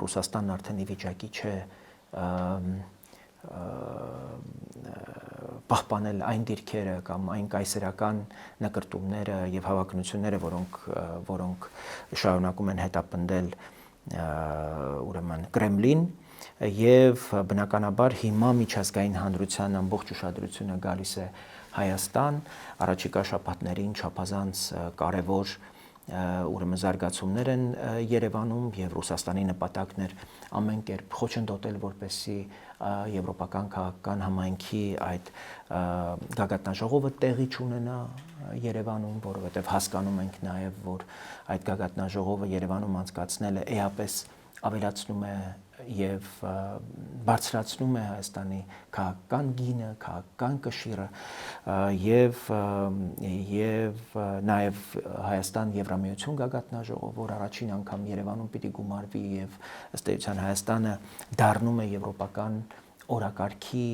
Ռուսաստանն արդեն ի վիճակի չէ պահպանել այն դիրքերը կամ այն կայսերական նկրտումները եւ հավակնությունները, որոնք շարունակում են հետապնդել ուրեմն Կրեմլին, եւ բնականաբար հիմա միջազգային հանրության ամբողջ ուշադրությունը գալիս է Հայաստան, առաջիկա շաբաթներին չափազանց կարևոր ուրեմն զարգացումներ են Երևանում եւ Ռուսաստանի նպատակն էր ամեն կերպ խոչընդոտել, որպեսզի եվրոպական քաղաքական համայնքի այդ գագաթնաժողովը տեղի չունենա Երևանում, որովհետեւ հասկանում ենք նաեւ, որ այդ գագաթնաժողովը Երևանում անցկացնելը էապես ավելացնում է եւ բարձրացնում է Հայաստանի քաղաքական գինը, քաղաքական կշիռը եւ նաեւ Հայաստան Եվրամիություն գագաթնաժողով, որ առաջին անգամ Երևանում պիտի գումարվի եւ ըստ էության Հայաստանը դառնում է եվրոպական օրակարգի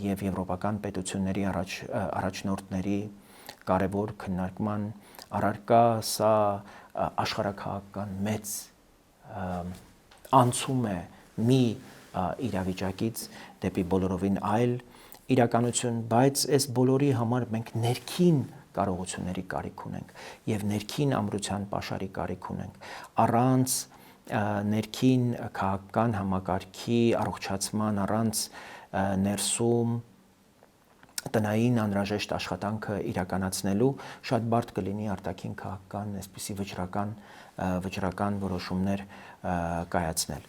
եւ եվրոպական պետությունների առաջնորդների կարևոր քննարկման առարկա, սա աշխարհաքաղաքական մեծ անցում է մի իրավիճակից դեպի բոլորովին այլ իրականություն, բայց այս բոլորի համար մենք ներքին կարողությունների կարիք ունենք եւ ներքին ամրության պաշարի կարիք ունենք, առանց ներքին քաղաքական համակարգի առողջացման, առանց ներսում տնային անհրաժեշտ աշխատանքը իրականացնելու շատ բարդ կլինի արտաքին քաղաքական այսպիսի վճռական որոշումներ կայացնել։